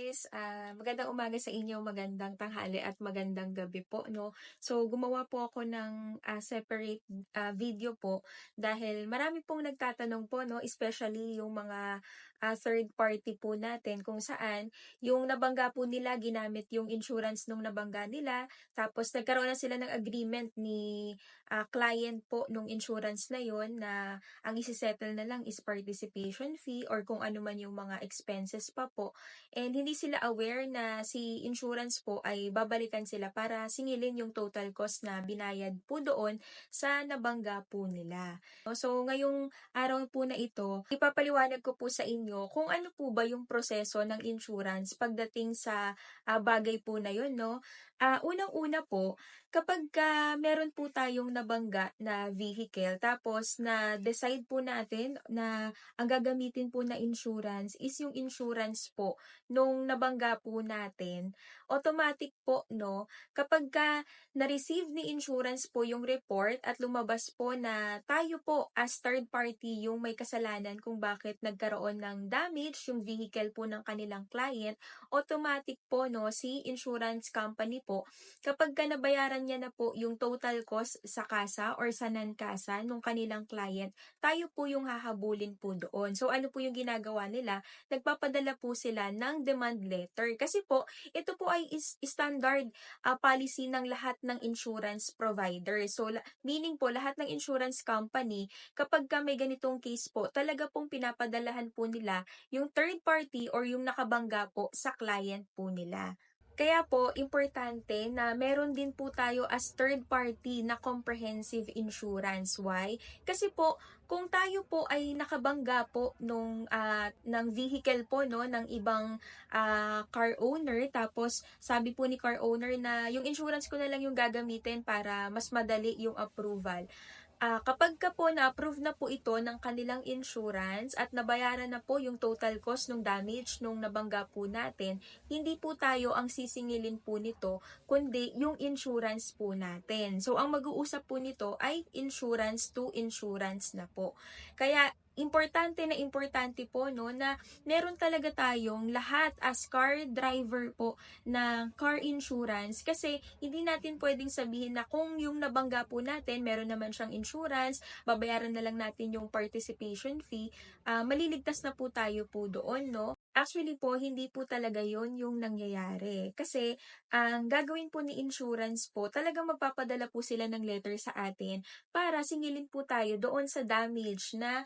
guys, magandang umaga sa inyo, magandang tanghali at magandang gabi po 'no. So gumawa po ako ng, separate, video po dahil marami pong nagtatanong po 'no, especially yung mga, third party po natin kung saan yung nabangga po nila ginamit yung insurance nung nabangga nila, tapos nagkaroon na sila ng agreement ni, client po nung insurance na yun na ang ise-settle na lang is participation fee or kung ano man yung mga expenses pa po. And hindi sila aware na si insurance po ay babalikan sila para singilin yung total cost na binayad po doon sa nabangga po nila. No, so, ngayong araw po na ito, ipapaliwanag ko po sa inyo kung ano po ba yung proseso ng insurance pagdating sa bagay po na yun, no? Unang-una po, kapag meron po tayong nabangga na vehicle, tapos na-decide po natin na ang gagamitin po na insurance is yung insurance po nung nabangga po natin, automatic po 'no, kapagka na-receive ni insurance po yung report at lumabas po na tayo po as third party yung may kasalanan kung bakit nagkaroon ng damage yung vehicle po ng kanilang client, automatic po 'no, si insurance company po, kapagka nabayaran niya na po yung total cost sa kasa or sa non-kasa nung kanilang client, tayo po yung hahabulin po doon. So ano po yung ginagawa nila, nagpapadala po sila ng demand letter. Kasi po, ito po ay standard policy ng lahat ng insurance provider. So, meaning po, lahat ng insurance company, kapag may ganitong case po, talaga pong pinapadalahan po nila yung third party or yung nakabangga po sa client po nila. Kaya po, importante na meron din po tayo as third party na comprehensive insurance. Why? Kasi po, kung tayo po ay nakabangga po ng vehicle po no, ng ibang car owner, tapos sabi po ni car owner na yung insurance ko na lang yung gagamitin para mas madali yung approval. Kapagka po na-approve na po ito ng kanilang insurance at nabayaran na po yung total cost ng damage nung nabangga po natin, hindi po tayo ang sisingilin po nito, kundi yung insurance po natin. So, ang mag-uusap po nito ay insurance to insurance na po. Kaya, importante po no na meron talaga tayong lahat as car driver po na car insurance, kasi hindi natin pwedeng sabihin na kung yung nabangga po natin meron naman siyang insurance, babayaran na lang natin yung participation fee, maliligtas na po tayo po doon, no? Actually po, hindi po talaga yon yung nangyayari. Kasi, ang gagawin po ni insurance po, talagang magpapadala po sila ng letter sa atin para singilin po tayo doon sa damage na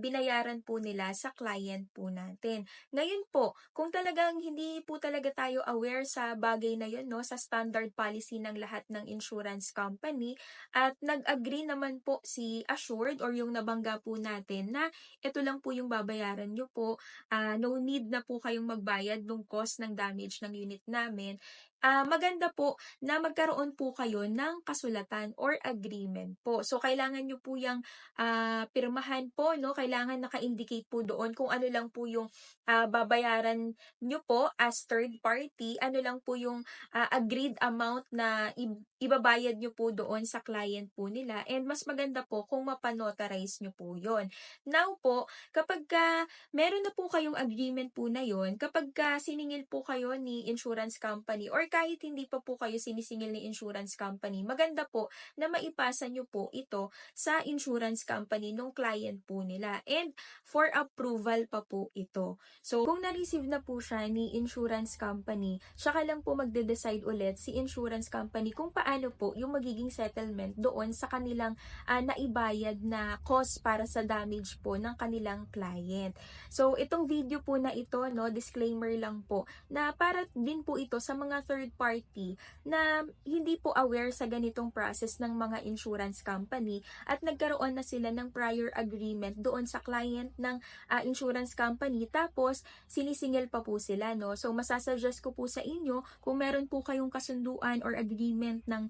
binayaran po nila sa client po natin. Ngayon po, kung talagang hindi po talaga tayo aware sa bagay na yun, no, sa standard policy ng lahat ng insurance company, at nag-agree naman po si assured or yung nabangga po natin na ito lang po yung babayaran nyo po, no need na po kayong magbayad ng cost ng damage ng unit namin, maganda po na magkaroon po kayo ng kasulatan or agreement po. So, kailangan nyo po yung pirmahan po, no? Kailangan naka-indicate po doon kung ano lang po yung babayaran nyo po as third party, ano lang po yung agreed amount na ibabayad nyo po doon sa client po nila, and mas maganda po kung mapanotarize nyo po yon. Now po, kapag meron na po kayong agreement po na yon, kapag siningil po kayo ni insurance company or kahit hindi pa po kayo sinisingil ni insurance company, maganda po na maipasa nyo po ito sa insurance company nung client po nila, and for approval pa po ito. So, kung na-receive na po siya ni insurance company, saka lang po magde-decide ulit si insurance company kung paano po yung magiging settlement doon sa kanilang naibayad na cost para sa damage po ng kanilang client. So, itong video po na ito, no, disclaimer lang po, na para din po ito sa mga third party na hindi po aware sa ganitong process ng mga insurance company at nagkaroon na sila ng prior agreement doon sa client ng insurance company, tapos sinisingil pa po sila, no? So, masasuggest ko po sa inyo, kung meron po kayong kasunduan or agreement ng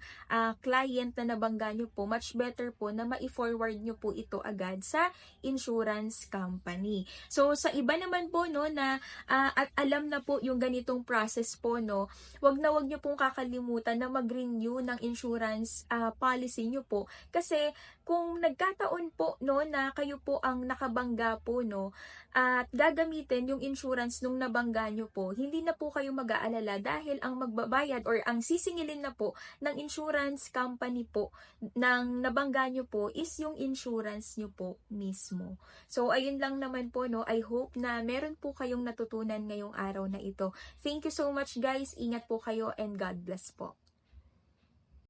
client na nabangga nyo po, much better po na ma-forward nyo po ito agad sa insurance company. So, sa iba naman po, no, na at alam na po yung ganitong process po, no, wag wag niyo pong kakalimutan na mag-renew ng insurance policy niyo po. Kasi kung nagkataon po no na kayo po ang nakabangga po no at gagamitin yung insurance nung nabangga niyo po, hindi na po kayo mag-aalala dahil ang magbabayad or ang sisingilin na po ng insurance company po ng nabangga niyo po is yung insurance niyo po mismo. So ayun lang naman po no. I hope na meron po kayong natutunan ngayong araw na ito. Thank you so much guys. Ingat po kayo and God bless po.